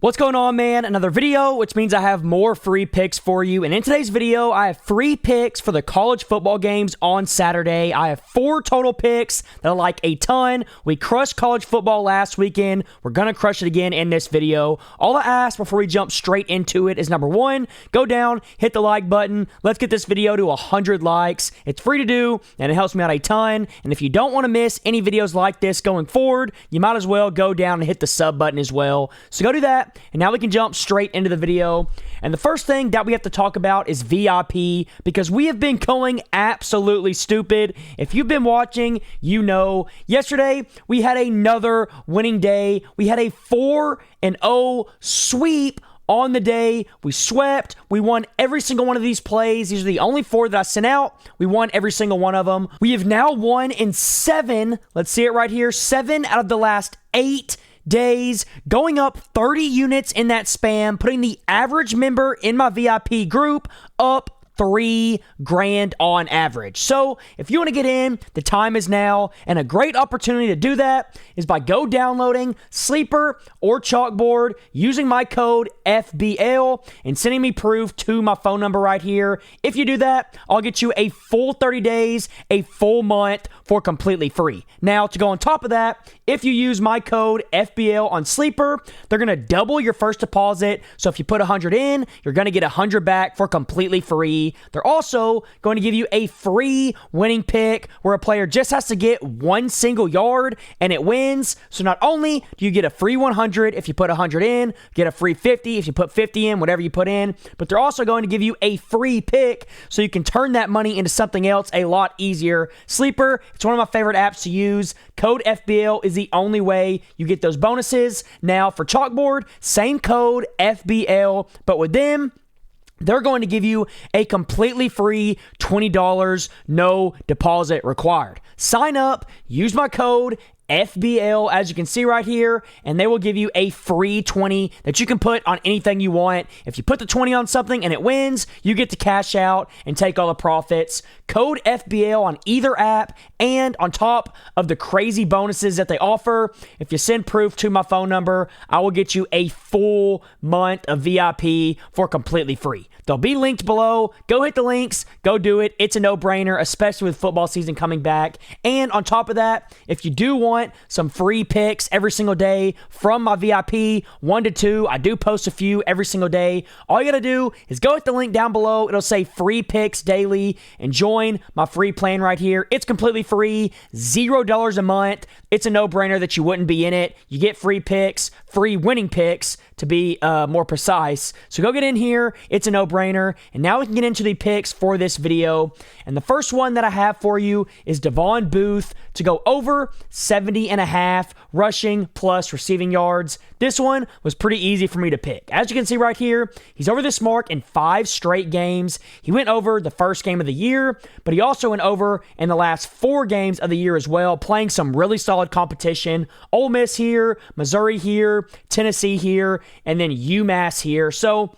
What's going on, man? Another video, which means I have more free picks for you. And in today's video, I have free picks for the college football games on Saturday. I have 4 total picks that I like a ton. We crushed college football last weekend. We're going to crush it again in this video. All I ask before we jump straight into it is number 1, go down, hit the like button. Let's get this video to 100 likes. It's free to do, and it helps me out a ton. And if you don't want to miss any videos like this going forward, you might as well go down and hit the sub button as well. So go do that. And now we can jump straight into the video. And the first thing that we have to talk about is VIP, because we have been going absolutely stupid. If you've been watching, you know. Yesterday, we had another winning day. We had a 4-0 sweep on the day. We swept. We won every single one of these plays. These are the only 4 that I sent out. We won every single one of them. We have now won in 7. Let's see it right here. 7 out of the last 8 days, going up 30 units in that span, putting the average member in my VIP group up $3,000 on average. So if you want to get in, the time is now, and a great opportunity to do that is by downloading Sleeper or Chalkboard, using my code FBL, and sending me proof to my phone number right here. If you do that, I'll get you a full 30 days, a full month for completely free. Now, to go on top of that, if you use my code FBL on Sleeper, they're going to double your first deposit. So if you put 100 in, you're going to get 100 back for completely free. They're also going to give you a free winning pick where a player just has to get 1 single yard and it wins. So not only do you get a free 100 if you put 100 in, get a free 50 if you put 50 in, whatever you put in, but they're also going to give you a free pick so you can turn that money into something else a lot easier. Sleeper, it's one of my favorite apps to use. Code FBL is the only way you get those bonuses. Now for Chalkboard, same code FBL, but with them, they're going to give you a completely free $20, no deposit required. Sign up, use my code FBL, as you can see right here, and they will give you a free 20 that you can put on anything you want. If you put the 20 on something and it wins, you get to cash out and take all the profits. Code FBL on either app, and on top of the crazy bonuses that they offer, if you send proof to my phone number, I will get you a full month of VIP for completely free. They'll be linked below. Go hit the links. Go do it. It's a no-brainer, especially with football season coming back. And on top of that, if you do want some free picks every single day from my VIP, 1 to 2, I do post a few every single day. All you got to do is go hit the link down below. It'll say free picks daily and join my free plan right here. It's completely free, $0 a month. It's a no-brainer that you wouldn't be in it. You get free picks, free winning picks to be more precise. So go get in here. It's a no-brainer. And now we can get into the picks for this video. And the first one that I have for you is Devon Booth to go over 70.5 rushing plus receiving yards. This one was pretty easy for me to pick. As you can see right here, he's over this mark in 5 straight games. He went over the first game of the year, but he also went over in the last 4 games of the year as well, playing some really solid competition. Ole Miss here, Missouri here, Tennessee here, and then UMass here. So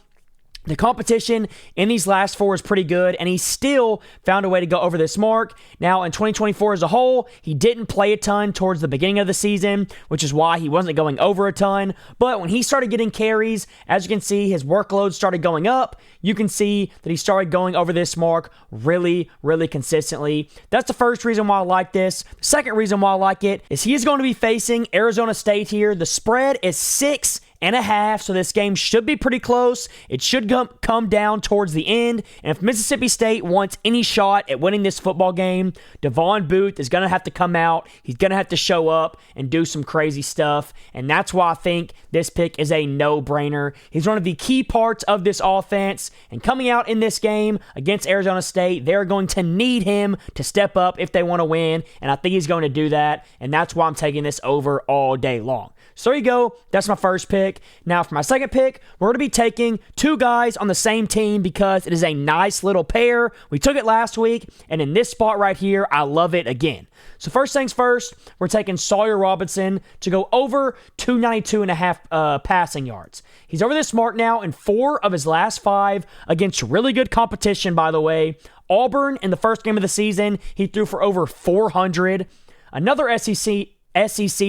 the competition in these last 4 is pretty good, and he still found a way to go over this mark. Now, in 2024 as a whole, he didn't play a ton towards the beginning of the season, which is why he wasn't going over a ton. But when he started getting carries, as you can see, his workload started going up. You can see that he started going over this mark really, really consistently. That's the first reason why I like this. The second reason why I like it is he is going to be facing Arizona State here. The spread is 6.5, so this game should be pretty close. It should come down towards the end, and if Mississippi State wants any shot at winning this football game, Devon Booth is going to have to come out. He's going to have to show up and do some crazy stuff, and that's why I think this pick is a no-brainer. He's one of the key parts of this offense, and coming out in this game against Arizona State, they're going to need him to step up if they want to win, and I think he's going to do that, and that's why I'm taking this over all day long. So there you go. That's my first pick. Now for my second pick, we're going to be taking 2 guys on the same team because it is a nice little pair. We took it last week, and in this spot right here, I love it again. So first things first, we're taking Sawyer Robinson to go over 292.5 passing yards. He's over this mark now in 4 of his last 5 against really good competition, by the way. Auburn, in the first game of the season, he threw for over 400. Another SEC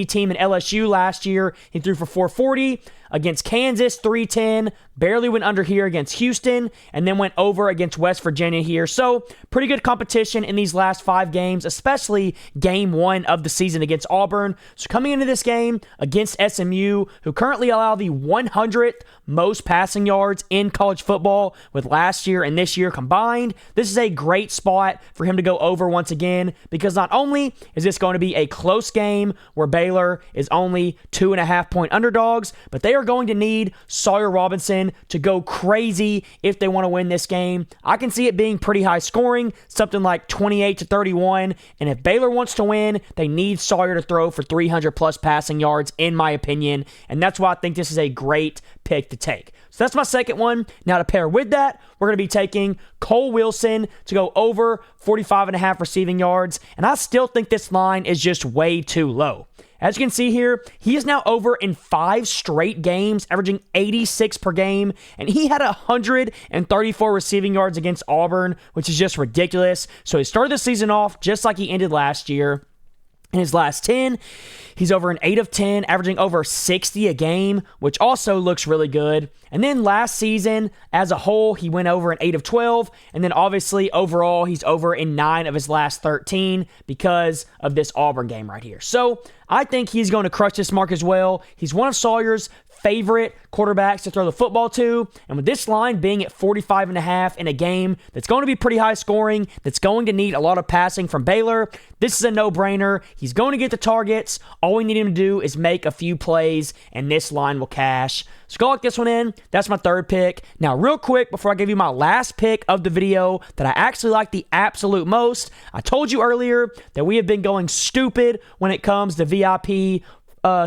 team in LSU last year, he threw for 440. against Kansas, 310. Barely went under here against Houston, and then went over against West Virginia here. So pretty good competition in these last 5 games, especially game 1 of the season against Auburn. So coming into this game against SMU, who currently allow the 100th most passing yards in college football with last year and this year combined, this is a great spot for him to go over once again, because not only is this going to be a close game where Baylor is only 2.5-point underdogs, but they are going to need Sawyer Robinson to go crazy if they want to win this game. I can see it being pretty high scoring, something like 28-31, and if Baylor wants to win, they need Sawyer to throw for 300 plus passing yards, in my opinion, and that's why I think this is a great pick to take. So that's my second one. Now to pair with that, we're going to be taking Cole Wilson to go over 45.5 receiving yards, and I still think this line is just way too low. As you can see here, he is now over in 5 straight games, averaging 86 per game, and he had 134 receiving yards against Auburn, which is just ridiculous. So he started the season off just like he ended last year. In his last 10, he's over an 8 of 10, averaging over 60 a game, which also looks really good. And then last season, as a whole, he went over an 8 of 12. And then obviously, overall, he's over in 9 of his last 13 because of this Auburn game right here. So I think he's going to crush this mark as well. He's one of Sawyer's favorite quarterbacks to throw the football to, and with this line being at 45.5 in a game that's going to be pretty high scoring, that's going to need a lot of passing from Baylor, this is a no-brainer. He's going to get the targets. All we need him to do is make a few plays, and this line will cash. So go lock this one in. That's my third pick. Now, real quick, before I give you my last pick of the video that I actually like the absolute most, I told you earlier that we have been going stupid when it comes to VIP.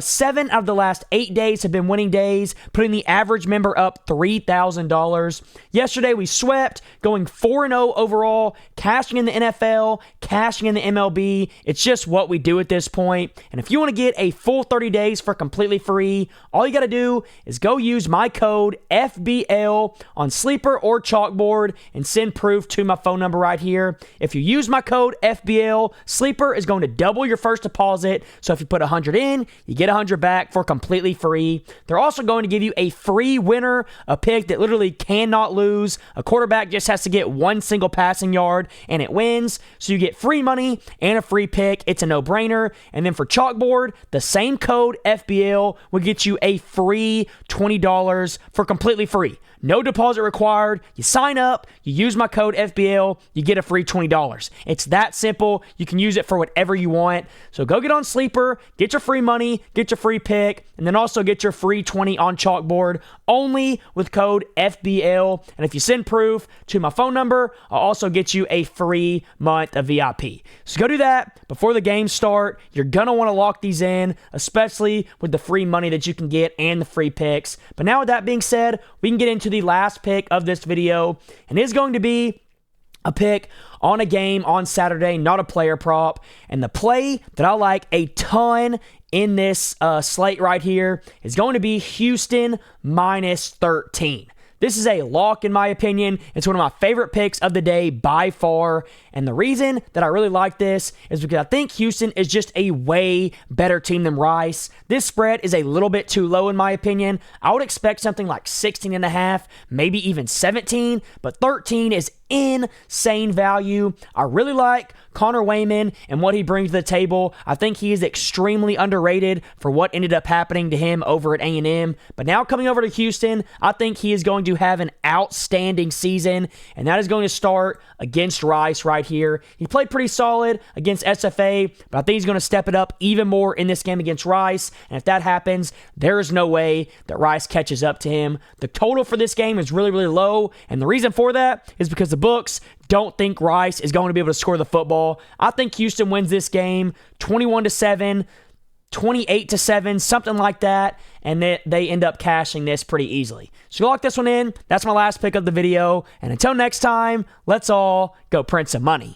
7 out of the last 8 days have been winning days, putting the average member up $3,000. Yesterday we swept, going 4-0 overall, cashing in the NFL, cashing in the MLB. It's just what we do at this point. And if you want to get a full 30 days for completely free, all you got to do is go use my code FBL on Sleeper or Chalkboard and send proof to my phone number right here. If you use my code FBL, Sleeper is going to double your first deposit. So if you put 100 in, you get 100 back for completely free. They're also going to give you a free winner, a pick that literally cannot lose. A quarterback just has to get 1 single passing yard and it wins. So you get free money and a free pick. It's a no-brainer. And then for Chalkboard, the same code FBL will get you a free $20 for completely free. No deposit required. You sign up, you use my code FBL, you get a free $20. It's that simple. You can use it for whatever you want. So go get on Sleeper, get your free money, get your free pick, and then also get your free 20 on Chalkboard only with code FBL. And if you send proof to my phone number, I'll also get you a free month of VIP. So go do that before the games start. You're going to want to lock these in, especially with the free money that you can get and the free picks. But now with that being said, we can get into the last pick of this video, and it's going to be a pick on a game on Saturday, not a player prop. And the play that I like a ton in this slate right here is going to be Houston minus 13. This is a lock in my opinion. It's one of my favorite picks of the day by far. And the reason that I really like this is because I think Houston is just a way better team than Rice. This spread is a little bit too low in my opinion. I would expect something like 16.5, maybe even 17, but 13 is insane value. I really like Connor Wayman and what he brings to the table. I think he is extremely underrated for what ended up happening to him over at A&M. But now coming over to Houston, I think he is going to have an outstanding season, and that is going to start against Rice right here. He played pretty solid against SFA, but I think he's going to step it up even more in this game against Rice. And if that happens, there is no way that Rice catches up to him. The total for this game is really, really low, and the reason for that is because the books don't think Rice is going to be able to score the football. I think Houston wins this game 21-7, 28-7, something like that, and they end up cashing this pretty easily. So lock this one in. That's my last pick of the video, and until next time, let's all go print some money.